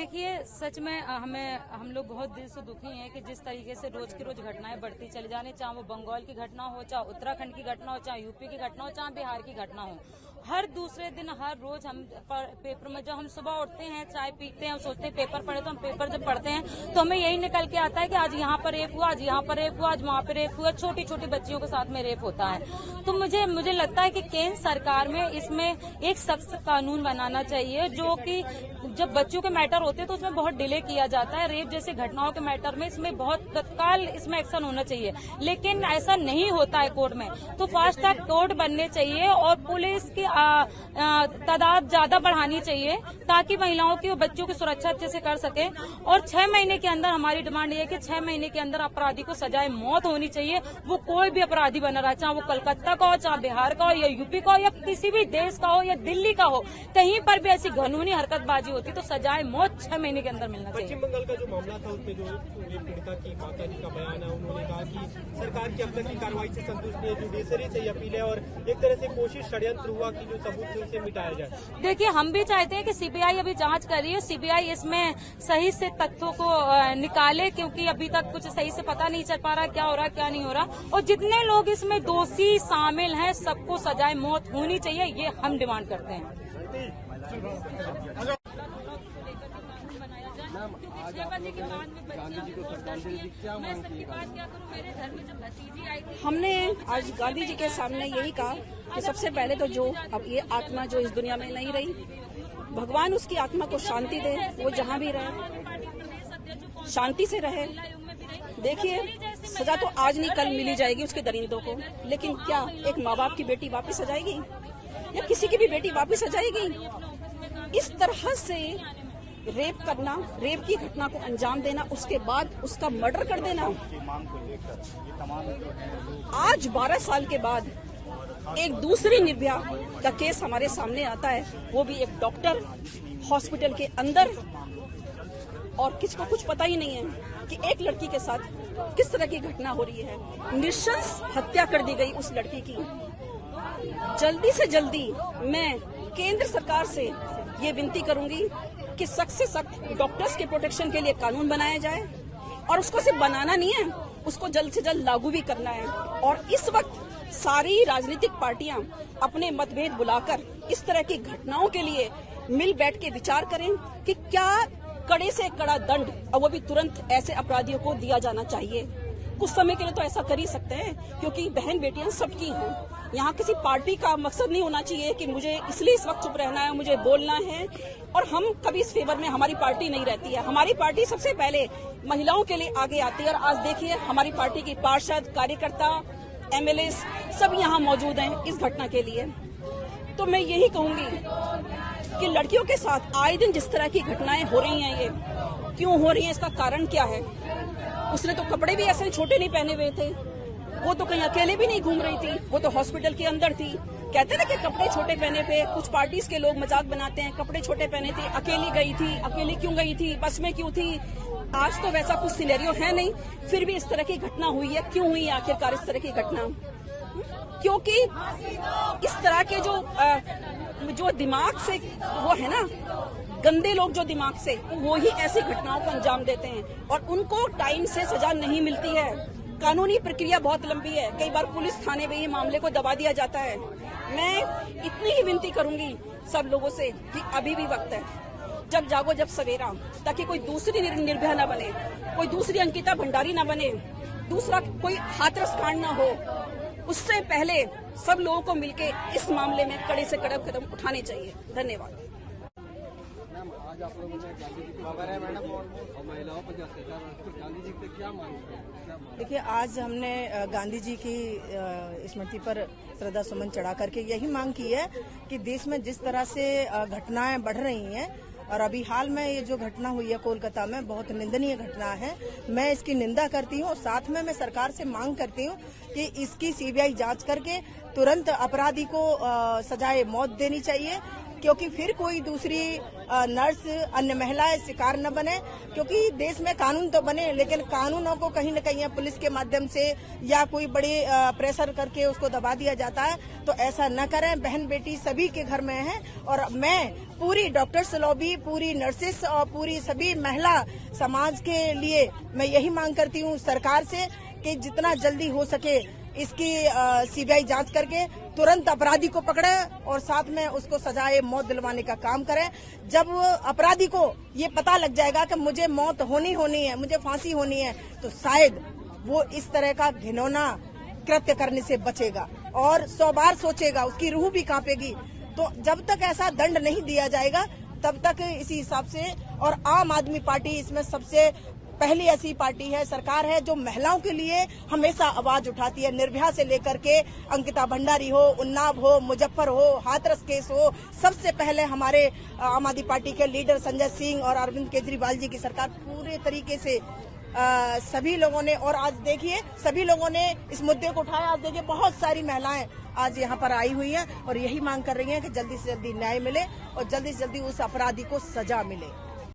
देखिए, सच में हम लोग बहुत दिल से दुखी हैं कि जिस तरीके से रोज की रोज घटनाएं बढ़ती चली जा रही, चाहे वो बंगाल की घटना हो, चाहे उत्तराखंड की घटना हो, चाहे यूपी की घटना हो, चाहे बिहार की घटना हो। हर दूसरे दिन, हर रोज हम पेपर में जब हम सुबह उठते हैं, चाय पीते हैं, हम सोचते हैं पेपर पढ़े, तो हम पेपर जब पढ़ते हैं तो हमें यही निकल के आता है कि आज यहाँ पर रेप हुआ, आज यहाँ पर रेप हुआ, आज वहाँ पर रेप हुआ, छोटी छोटी बच्चियों के साथ में रेप होता है। तो मुझे लगता है कि केंद्र सरकार में इसमें एक सख्त कानून बनाना चाहिए, जो कि जब बच्चों के मैटर होते हैं तो उसमें बहुत डिले किया जाता है। रेप जैसे घटनाओं के मैटर में इसमें बहुत तत्काल इसमें एक्शन होना चाहिए, लेकिन ऐसा नहीं होता है कोर्ट में। तो फास्ट ट्रैक कोर्ट बनने चाहिए और पुलिस की तादाद ज्यादा बढ़ानी चाहिए, ताकि महिलाओं की और बच्चों की सुरक्षा अच्छे से कर सके। और 6 महीने के अंदर हमारी डिमांड ये है कि 6 महीने के अंदर अपराधी को सजाए मौत होनी चाहिए। वो कोई भी अपराधी बना रहा है, चाहे वो कलकत्ता का हो, चाहे बिहार का हो, या यूपी का हो, या किसी भी देश का हो, या दिल्ली का हो, कहीं पर भी ऐसी कानूनी हरकतबाजी होती तो सजाए मौत 6 महीने के अंदर मिलना चाहिए। पश्चिम बंगाल का जो मामला था उसमें जो पीड़िता की माता जी का बयान है, उन्होंने कहा कि सरकार की अब तक की कार्रवाई से संतुष्ट नहीं है, जुडिशरी से अपील है और एक तरह से कोशिश षड्यंत्र हुआ कि जो सबूत थे उसे मिटाया जाए। देखिए, हम भी चाहते हैं कि सीबीआई अभी जांच कर रही है, सीबीआई इसमें सही से तथ्यों को निकाले, क्योंकि अभी तक कुछ सही से पता नहीं चल पा रहा क्या हो रहा है क्या नहीं हो रहा। और जितने लोग इसमें दोषी शामिल हैं सबको सजाए मौत होनी चाहिए, ये हम डिमांड करते हैं। क्योंकि 6 बजे के बाद में गांधी जी को श्रद्धांजलि दी, क्या मांग की? क्या करूं, मेरे घर में जब भतीजी आई थी, हमने आज गांधी जी के सामने यही कहा कि सबसे पहले तो जो अब ये आत्मा जो इस दुनिया में नहीं रही, भगवान उसकी आत्मा को शांति दे, वो जहाँ भी रहे शांति से रहे। देखिए, सजा तो आज नहीं कल मिली जाएगी उसके दरिंदों को, लेकिन क्या एक माँ बाप की बेटी वापस आ जाएगी या किसी की भी बेटी वापस आ जाएगी? इस तरह से रेप करना, रेप की घटना को अंजाम देना, उसके बाद उसका मर्डर कर देना। आज 12 साल के बाद एक दूसरी निर्भया का केस हमारे सामने आता है, वो भी एक डॉक्टर हॉस्पिटल के अंदर, और किसको कुछ पता ही नहीं है कि एक लड़की के साथ किस तरह की घटना हो रही है। नृशंस हत्या कर दी गई उस लड़की की। जल्दी से जल्दी मैं केंद्र सरकार से ये विनती करूंगी कि सख्त से सख्त डॉक्टर्स के प्रोटेक्शन के लिए कानून बनाया जाए, और उसको सिर्फ बनाना नहीं है, उसको जल्द से जल्द लागू भी करना है। और इस वक्त सारी राजनीतिक पार्टियां अपने मतभेद बुलाकर इस तरह की घटनाओं के लिए मिल बैठ के विचार करें कि क्या कड़े से कड़ा दंड, और वो भी तुरंत ऐसे अपराधियों को दिया जाना चाहिए। कुछ समय के लिए तो ऐसा कर ही सकते हैं, क्योंकि बहन बेटियां सबकी हैं। यहाँ किसी पार्टी का मकसद नहीं होना चाहिए कि मुझे इसलिए इस वक्त चुप रहना है, मुझे बोलना है, और हम कभी इस फेवर में हमारी पार्टी नहीं रहती है। हमारी पार्टी सबसे पहले महिलाओं के लिए आगे आती है, और आज देखिए हमारी पार्टी की पार्षद, कार्यकर्ता, एमएलए सब यहाँ मौजूद हैं इस घटना के लिए। तो मैं यही कहूंगी कि लड़कियों के साथ आए दिन जिस तरह की घटनाएं हो रही हैं, ये क्यों हो रही हैं, इसका कारण क्या है? उसने तो कपड़े भी ऐसे छोटे नहीं पहने हुए थे, वो तो कहीं अकेले भी नहीं घूम रही थी, वो तो हॉस्पिटल के अंदर थी। कहते ना कि कपड़े छोटे पहने पे कुछ पार्टीज के लोग मजाक बनाते हैं, कपड़े छोटे पहने थे, अकेली गई थी, अकेली क्यों गई थी, बस में क्यों थी? आज तो वैसा कुछ सिनेरियो है नहीं, फिर भी इस तरह की घटना हुई है। क्यों हुई है आखिरकार इस तरह की घटना? क्योंकि इस तरह के जो दिमाग से वो है ना, गंदे लोग जो दिमाग से, वो ही ऐसी घटनाओं को अंजाम देते हैं, और उनको टाइम से सजा नहीं मिलती है। कानूनी प्रक्रिया बहुत लंबी है, कई बार पुलिस थाने में ही मामले को दबा दिया जाता है। मैं इतनी ही विनती करूंगी सब लोगों से कि अभी भी वक्त है, जब जागो जब सवेरा, ताकि कोई दूसरी निर्भया न बने, कोई दूसरी अंकिता भंडारी न बने, दूसरा कोई हाथरस कांड न हो। उससे पहले सब लोगों को मिलके इस मामले में कड़े से कड़े कदम उठाने चाहिए। धन्यवाद। आज आप लोगों ने गांधी जी को मैडम और महिलाओं पर जो अत्याचार, गांधी जी से क्या मांग? देखिए, आज हमने गांधी जी की स्मृति पर श्रद्धा सुमन चढ़ा करके यही मांग की है कि देश में जिस तरह से घटनाएं बढ़ रही हैं, और अभी हाल में ये जो घटना हुई है कोलकाता में, बहुत निंदनीय घटना है। मैं इसकी निंदा करती हूँ, और साथ में मैं सरकार से मांग करती हूँ कि इसकी सीबीआई जांच करके तुरंत अपराधी को सजाए मौत देनी चाहिए, क्योंकि फिर कोई दूसरी नर्स, अन्य महिलाएं शिकार न बने। क्योंकि देश में कानून तो बने, लेकिन कानूनों को कहीं न कहीं पुलिस के माध्यम से या कोई बड़ी प्रेशर करके उसको दबा दिया जाता है। तो ऐसा न करें। बहन बेटी सभी के घर में है और मैं पूरी डॉक्टर्स लॉबी, पूरी नर्सेस और पूरी सभी महिला समाज के लिए मैं यही मांग करती हूँ सरकार से कि जितना जल्दी हो सके इसकी सीबीआई जांच करके तुरंत अपराधी को पकड़े और साथ में उसको सजाए मौत दिलवाने का काम करें। जब अपराधी को ये पता लग जाएगा कि मुझे मौत होनी है, मुझे फांसी होनी है, तो शायद वो इस तरह का घिनौना कृत्य करने से बचेगा और 100 बार सोचेगा, उसकी रूह भी कांपेगी। तो जब तक ऐसा दंड नहीं दिया जाएगा तब तक इसी हिसाब से, और आम आदमी पार्टी इसमें सबसे पहली ऐसी पार्टी है, सरकार है जो महिलाओं के लिए हमेशा आवाज उठाती है। निर्भया से लेकर के अंकिता भंडारी हो, उन्नाव हो, मुजफ्फर हो, हाथरस केस हो, सबसे पहले हमारे आम आदमी पार्टी के लीडर संजय सिंह और अरविंद केजरीवाल जी की सरकार पूरे तरीके से सभी लोगों ने, और आज देखिए सभी लोगों ने इस मुद्दे को उठाया। आज देखिए बहुत सारी महिलाएं आज यहाँ पर आई हुई हैं और यही मांग कर रही हैं कि जल्दी से जल्दी न्याय मिले और जल्दी से जल्दी उस अपराधी को सजा मिले।